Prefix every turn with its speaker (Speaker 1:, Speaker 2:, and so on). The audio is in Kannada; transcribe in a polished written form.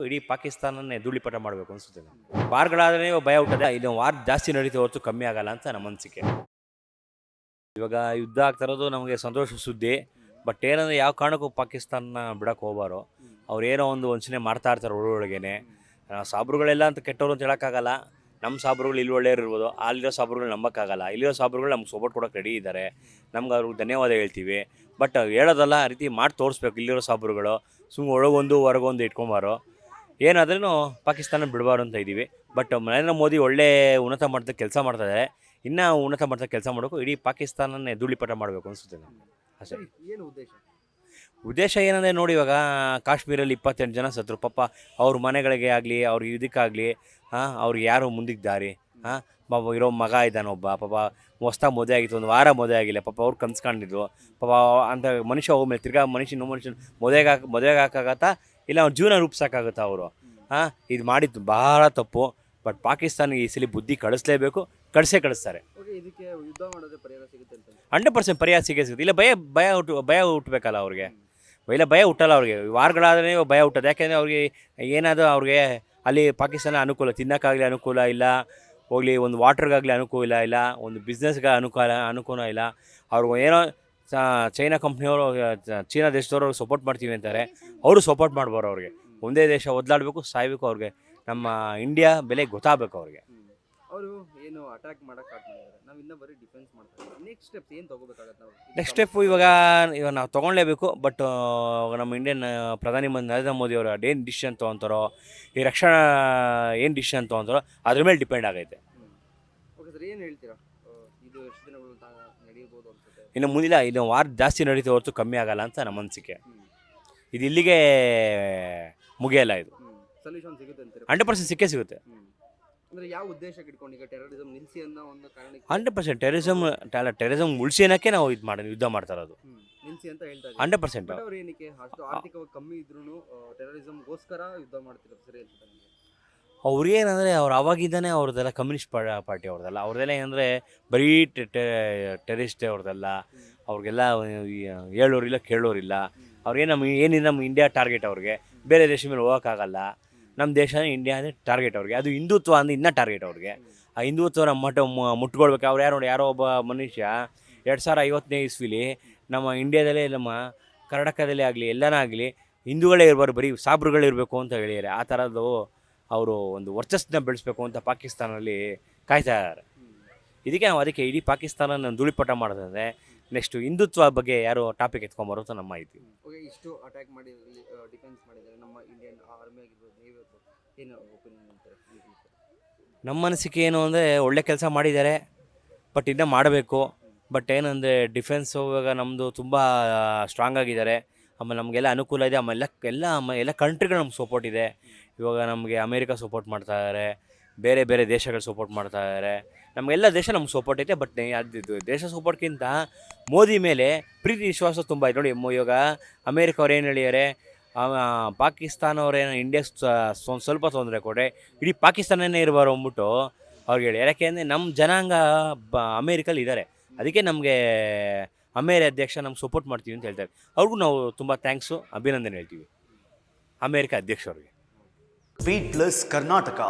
Speaker 1: ಇಡೀ ಪಾಕಿಸ್ತಾನನೇ ಧೂಳಿಪಟ ಮಾಡಬೇಕು ಅನಿಸುತ್ತೆ ನನಗೆ. ವಾರ್ಗಳಾದ್ರೆ ಭಯ ಹುಟ್ಟದೆ, ಇದು ವಾರ್ ಜಾಸ್ತಿ ನಡೀತಾ ಹೊರತು ಕಮ್ಮಿ ಆಗಲ್ಲ ಅಂತ ನಮ್ಮ ಅನಿಸಿಕೆ. ಇವಾಗ ಯುದ್ಧ ಆಗ್ತಾ ಇರೋದು ನಮಗೆ ಸಂತೋಷ ಸುದ್ದಿ. ಬಟ್ ಏನಂದರೆ ಯಾವ ಕಾರಣಕ್ಕೂ ಪಾಕಿಸ್ತಾನ ಬಿಡೋಕೆ ಹೋಗಬಾರೋ. ಅವ್ರು ಏನೋ ಒಂದು ವಂಚನೆ ಮಾಡ್ತಾ ಇರ್ತಾರೆ ಒಳಗೇನೆ. ಸಾಬ್ರುಗಳೆಲ್ಲ ಅಂತ ಕೆಟ್ಟವರು ಅಂತ ಹೇಳೋಕ್ಕಾಗಲ್ಲ. ನಮ್ಮ ಸಾಬ್ರುಗಳು ಇಲ್ಲಿ ಒಳ್ಳೆಯವ್ರು ಇರ್ಬೋದು, ಅಲ್ಲಿರೋ ಸಾಬ್ರುಗಳು ನಂಬೋಕ್ಕಾಗಲ್ಲ. ಇಲ್ಲಿರೋ ಸಾಬ್ರುಗಳು ನಮ್ಗೆ ಸಪೋರ್ಟ್ ಕೊಡೋಕೆ ರೆಡಿ ಇದ್ದಾರೆ. ನಮ್ಗೆ ಅವ್ರಿಗೆ ಧನ್ಯವಾದ ಹೇಳ್ತೀವಿ. ಬಟ್ ಹೇಳೋದಲ್ಲ, ಆ ರೀತಿ ಮಾಡಿ ತೋರಿಸ್ಬೇಕು. ಇಲ್ಲಿರೋ ಸಾಬ್ರುಗಳು ಸುಮ್ಮನೆ ಒಳಗೊಂದು ಹೊರಗೊಂದು ಇಟ್ಕೊಂಬಾರೋ. ಏನಾದ್ರೂ ಪಾಕಿಸ್ತಾನ ಬಿಡಬಾರ್ದು ಅಂತ ಇದ್ದೀವಿ. ಬಟ್ ನರೇಂದ್ರ ಮೋದಿ ಒಳ್ಳೆ ಉನ್ನತ ಮಟ್ಟದ ಕೆಲಸ ಮಾಡ್ತಾಯಿದ್ದಾರೆ. ಇನ್ನೂ ಉನ್ನತ ಮಟ್ಟದ ಕೆಲಸ ಮಾಡೋಕ್ಕೂ ಇಡೀ ಪಾಕಿಸ್ತಾನನೇ ಧೂಳಿಪಟ ಮಾಡಬೇಕು ಅನಿಸುತ್ತೆ ನನಗೆ. ಅಷ್ಟೇ.
Speaker 2: ಏನು ಉದ್ದೇಶ?
Speaker 1: ಉದ್ದೇಶ ಏನಂದರೆ ನೋಡಿ, ಇವಾಗ ಕಾಶ್ಮೀರಲ್ಲಿ 28 ಜನ ಸತ್ರು. ಪಾಪ ಅವ್ರ ಮನೆಗಳಿಗೆ ಆಗಲಿ, ಅವ್ರ ಇದಕ್ಕಾಗಲಿ ಅವ್ರಿಗೆ ಯಾರು ಮುಂದಕ್ಕೆ ದಾರಿ? ಪಾಪ ಇರೋ ಮಗ ಇದ್ದಾನೆ ಒಬ್ಬ, ಪಾಪ ಹೊಸ್ದಾಗಿ ಮದುವೆ ಆಗಿತ್ತು, ಒಂದು ವಾರ ಮದುವೆ ಆಗಿಲ್ಲ. ಪಾಪ ಅವ್ರು ಕನ್ಸ್ಕೊಂಡಿದ್ರು. ಪಾಪ ಅಂತ ಮನುಷ್ಯ ಹೋಗ್ಮೇಲೆ ತಿರ್ಗಾ ಮನುಷ್ಯನ ಮದುವೆಗೆ ಹಾಕಾಗತ್ತಾ ಇಲ್ಲ ಅವ್ರ ಜೀವನ ರೂಪಿಸೋಕ್ಕಾಗುತ್ತಾ ಅವರು? ಇದು ಮಾಡಿದ್ದು ಬಹಳ ತಪ್ಪು. ಬಟ್ ಪಾಕಿಸ್ತಾನಿಗೆ ಈ ಸಲ ಬುದ್ಧಿ ಕಳಿಸ್ಲೇಬೇಕು, ಕಳಿಸ್ತಾರೆ.
Speaker 2: ಇದಕ್ಕೆ ಯುದ್ಧ ಮಾಡೋದೇ ಪರಿಹಾರ ಸಿಗುತ್ತೆ ಅಂತ
Speaker 1: 100% ಪರಿಹಾರ ಸಿಗುತ್ತೆ. ಇಲ್ಲ ಭಯ ಹುಟ್ಟಬೇಕಲ್ಲ ಅವ್ರಿಗೆ. ಇಲ್ಲ ಭಯ ಹುಟ್ಟಲ್ಲ ಅವ್ರಿಗೆ. ವಾರಗಳಾದ್ರೆ ಭಯ ಹುಟ್ಟೋದು. ಯಾಕೆಂದರೆ ಅವ್ರಿಗೆ ಏನಾದರೂ ಅವ್ರಿಗೆ ಅಲ್ಲಿ ಪಾಕಿಸ್ತಾನ ಅನುಕೂಲ, ತಿನ್ನೋಕ್ಕಾಗಲಿ ಅನುಕೂಲ ಇಲ್ಲ, ಹೋಗಲಿ ಒಂದು ವಾಟ್ರಿಗಾಗಲಿ ಅನುಕೂಲ ಇಲ್ಲ, ಒಂದು ಬಿಸ್ನೆಸ್ಗೆ ಅನುಕೂಲ ಇಲ್ಲ. ಅವ್ರಿಗೆ ಏನೋ ಚೈನಾ ಕಂಪ್ನಿಯವರು, ಚೀನಾ ದೇಶದವರು ಸಪೋರ್ಟ್ ಮಾಡ್ತೀವಿ ಅಂತಾರೆ. ಅವರು ಸಪೋರ್ಟ್ ಮಾಡ್ಬಾರೋ ಅವ್ರಿಗೆ. ಒಂದೇ ದೇಶ ಒದ್ಲಾಡಬೇಕು, ಸಾಯಬೇಕು. ಅವ್ರಿಗೆ ನಮ್ಮ ಇಂಡಿಯಾ ಬೆಲೆ ಗೊತ್ತಾಗಬೇಕು ಅವ್ರಿಗೆ.
Speaker 2: ಅವರು ಏನು ಅಟ್ಯಾಕ್ ಮಾಡೋಕೆ ಸ್ಟಾರ್ಟ್ ಮಾಡಿದ್ದಾರೆ, ನಾವು ಇನ್ನೂ ಬರೀ ಡಿಫೆನ್ಸ್ ಮಾಡ್ತಾರೆ. ನೆಕ್ಸ್ಟ್ ಸ್ಟೆಪ್ ಏನು ತೊಗೋಬೇಕಾಗತ್ತೆ ನಾವು?
Speaker 1: ನೆಕ್ಸ್ಟ್ ಸ್ಟೆಪ್ಪು ಇವಾಗ ನಾವು ತೊಗೊಳ್ಳೇಬೇಕು. ಬಟ್ ನಮ್ಮ ಇಂಡಿಯನ್ ಪ್ರಧಾನಿ ನರೇಂದ್ರ ಮೋದಿ ಅವರು ಏನು ಡಿಸಿಷನ್ ತೊಗೊತಾರೋ, ಈ ರಕ್ಷಣಾ ಏನು ಡಿಸಿಷನ್ ತೊಗೊತಾರೋ ಅದ್ರ ಮೇಲೆ ಡಿಪೆಂಡ್ ಆಗೈತೆ.
Speaker 2: ಓಕೆ ಸರ್, ಏನು ಹೇಳ್ತೀರಾ? ಇದು ಎಷ್ಟು ದಿನಗಳು ನಡೆಯಬಹುದು ಅನ್ಸುತ್ತೆ?
Speaker 1: ಇನ್ನು ಮುಂದಿನ ಇದು ವಾರ್ ಜಾಸ್ತಿ ನಡೀತಾ ಹೊರತು ಕಮ್ಮಿ ಆಗಲ್ಲ ಅಂತ ನಮ್ಮ ಅನಿಸಿಕೆ. ಇದು ಇಲ್ಲಿಗೆ ಮುಗಿಯಲ್ಲ. ಇದು
Speaker 2: ಸೊಲ್ಯೂಷನ್ ಸಿಗುತ್ತೆ ಅಂತೀರಾ?
Speaker 1: 100% ಸಿಕ್ಕೇ ಸಿಗುತ್ತೆ.
Speaker 2: ಅಂದರೆ ಯಾವ ಉದ್ದೇಶಕ್ಕೆ ಇಟ್ಕೊಂಡು ಈಗ ಟೆರರಿಸಮ್ ನಿಲ್ಲಿಸಿ ಅನ್ನೋ ಒಂದು ಕಾರಣಕ್ಕೆ?
Speaker 1: 100% ಟೆರರಿಸಮ್ ಉಳಿಸಿ ಅನ್ನೋಕ್ಕೆ ನಾವು ಯುದ್ಧ ಮಾಡ್ತಾ ಇರೋದು.
Speaker 2: ನಿಲ್ಲಿಸಿ ಅಂತ ಹೇಳ್ತಾ ಇದ್ದಾರೆ.
Speaker 1: 100%.
Speaker 2: ಅವ್ರು ಏನಕ್ಕೆ ಅಷ್ಟು ಆರ್ಥಿಕವಾಗಿ ಕಮ್ಮಿ ಇದ್ರೂ ಟೆರರಿಸಮ್ಗೋಸ್ಕರ ಯುದ್ಧ ಮಾಡ್ತಿರೋದು ಸರಿ ಅಂತ ನಿಮಗೆ?
Speaker 1: ಅವ್ರಿಗೇನಂದರೆ ಅವ್ರು ಅವಾಗಿದ್ದಾನೆ ಅವ್ರದ್ದೆಲ್ಲ ಕಮ್ಯುನಿಸ್ಟ್ ಪಾರ್ಟಿ ಅವ್ರದ್ದೆಲ್ಲ ಏನಂದರೆ ಬರೀ ಟೆರರಿಸ್ಟೇ ಅವ್ರದ್ದೆಲ್ಲ. ಅವ್ರಿಗೆಲ್ಲ ಹೇಳೋರಿಲ್ಲ ಕೇಳೋರಿಲ್ಲ. ಅವ್ರಿಗೇನು ನಮ್ಮ ಇಂಡಿಯಾ ಟಾರ್ಗೆಟ್ ಅವ್ರಿಗೆ. ಬೇರೆ ದೇಶ ಮೇಲೆ ಹೋಗೋಕ್ಕಾಗಲ್ಲ. ನಮ್ಮ ದೇಶನೇ ಇಂಡಿಯಾನೇ ಟಾರ್ಗೆಟ್ ಅವ್ರಿಗೆ. ಅದು ಹಿಂದುತ್ವ ಅಂದರೆ ಇನ್ನೂ ಟಾರ್ಗೆಟ್ ಅವ್ರಿಗೆ. ಆ ಹಿಂದುತ್ವ ನಮ್ಮ ಮುಟ್ಕೊಳ್ಬೇಕು. ಅವ್ರು ಯಾರೋ ಒಬ್ಬ ಮನುಷ್ಯ 2050ನೇ ಇಸ್ವಿಲಿ ನಮ್ಮ ಇಂಡಿಯಾದಲ್ಲೇ, ನಮ್ಮ ಕರ್ನಾಟಕದಲ್ಲೇ ಆಗಲಿ, ಎಲ್ಲನೇ ಆಗಲಿ ಹಿಂದೂಗಳೇ ಇರಬಾರ್ದು, ಬರೀ ಸಾಬ್ರುಗಳಿರಬೇಕು ಅಂತ ಹೇಳಿದ್ದಾರೆ. ಆ ಥರದ್ದು ಅವರು ಒಂದು ವರ್ಚಸ್ಸನ್ನ ಬೆಳೆಸಬೇಕು ಅಂತ ಪಾಕಿಸ್ತಾನಲ್ಲಿ ಕಾಯ್ತಾ ಇದ್ದಾರೆ. ಅದಕ್ಕೆ ಇಡೀ ಪಾಕಿಸ್ತಾನ ಧೂಳಿಪಟ ಮಾಡೋದಂದರೆ ನೆಕ್ಸ್ಟ್ ಹಿಂದುತ್ವ ಬಗ್ಗೆ ಯಾರು ಟಾಪಿಕ್ ಎತ್ಕೊಂಬರೋ ಅಂತ ನಮ್ಮ ಮಾಹಿತಿ.
Speaker 2: ಓಕೆ, ಇಷ್ಟು ಅಟ್ಯಾಕ್ ಮಾಡಿ ಡಿಫೆನ್ಸ್ ಮಾಡಿದ್ದಾರೆ ನಮ್ಮ ಇಂಡಿಯನ್ ಆರ್ಮಿ ಆಗಿರ್ಬೋದು, ನೀವು ಏನು ಒಪಿನಿಯನ್ ಅಂತಾರೆ?
Speaker 1: ನಮ್ಮ ಅನಿಸಿಕೆ ಏನು ಅಂದರೆ ಒಳ್ಳೆ ಕೆಲಸ ಮಾಡಿದ್ದಾರೆ, ಬಟ್ ಇನ್ನೂ ಮಾಡಬೇಕು. ಬಟ್ ಏನಂದರೆ ಡಿಫೆನ್ಸು ಇವಾಗ ನಮ್ಮದು ತುಂಬ ಸ್ಟ್ರಾಂಗ್ ಆಗಿದ್ದಾರೆ. ಆಮೇಲೆ ನಮಗೆಲ್ಲ ಅನುಕೂಲ ಇದೆ. ಆಮೇಲೆ ಎಲ್ಲ ಕಂಟ್ರಿಗಳು ನಮ್ಗೆ ಸಪೋರ್ಟ್ ಇದೆ. ಇವಾಗ ನಮಗೆ ಅಮೇರಿಕಾ ಸಪೋರ್ಟ್ ಮಾಡ್ತಾ ಇದ್ದಾರೆ, ಬೇರೆ ದೇಶಗಳು ಸಪೋರ್ಟ್ ಮಾಡ್ತಾ ಇದ್ದಾರೆ. ನಮಗೆಲ್ಲ ದೇಶ ನಮ್ಗೆ ಸಪೋರ್ಟ್ ಐತೆ. ಬಟ್ ಅದು ದೇಶ ಸಪೋರ್ಟ್ಗಿಂತ ಮೋದಿ ಮೇಲೆ ಪ್ರೀತಿ ವಿಶ್ವಾಸ ತುಂಬ ಇದೆ. ನೋಡಿ, ಇವಾಗ ಅಮೇರಿಕ ಅವ್ರು ಏನು ಹೇಳಿದ್ದಾರೆ, ಪಾಕಿಸ್ತಾನ ಅವರೇನು ಇಂಡಿಯಾಗೆ ಸ್ವಲ್ಪ ತೊಂದರೆ ಕೊಟ್ಟರೆ ಇಡೀ ಪಾಕಿಸ್ತಾನನೇ ಇರಬಾರೋ ಅಂದ್ಬಿಟ್ಟು ಅವ್ರಿಗೆ ಹೇಳಿ. ಯಾಕೆಂದರೆ ನಮ್ಮ ಜನಾಂಗ ಅಮೇರಿಕಲ್ಲಿ ಇದ್ದಾರೆ. ಅದಕ್ಕೆ ನಮಗೆ ಅಧ್ಯಕ್ಷ ನಮ್ಗೆ ಸಪೋರ್ಟ್ ಮಾಡ್ತೀವಿ ಅಂತ ಹೇಳ್ತಾರೆ. ಅವ್ರಿಗೂ ನಾವು ತುಂಬ ಥ್ಯಾಂಕ್ಸು, ಅಭಿನಂದನೆ ಹೇಳ್ತೀವಿ ಅಮೇರಿಕ ಅಧ್ಯಕ್ಷ ಅವ್ರಿಗೆ.
Speaker 3: Speed plus Karnataka.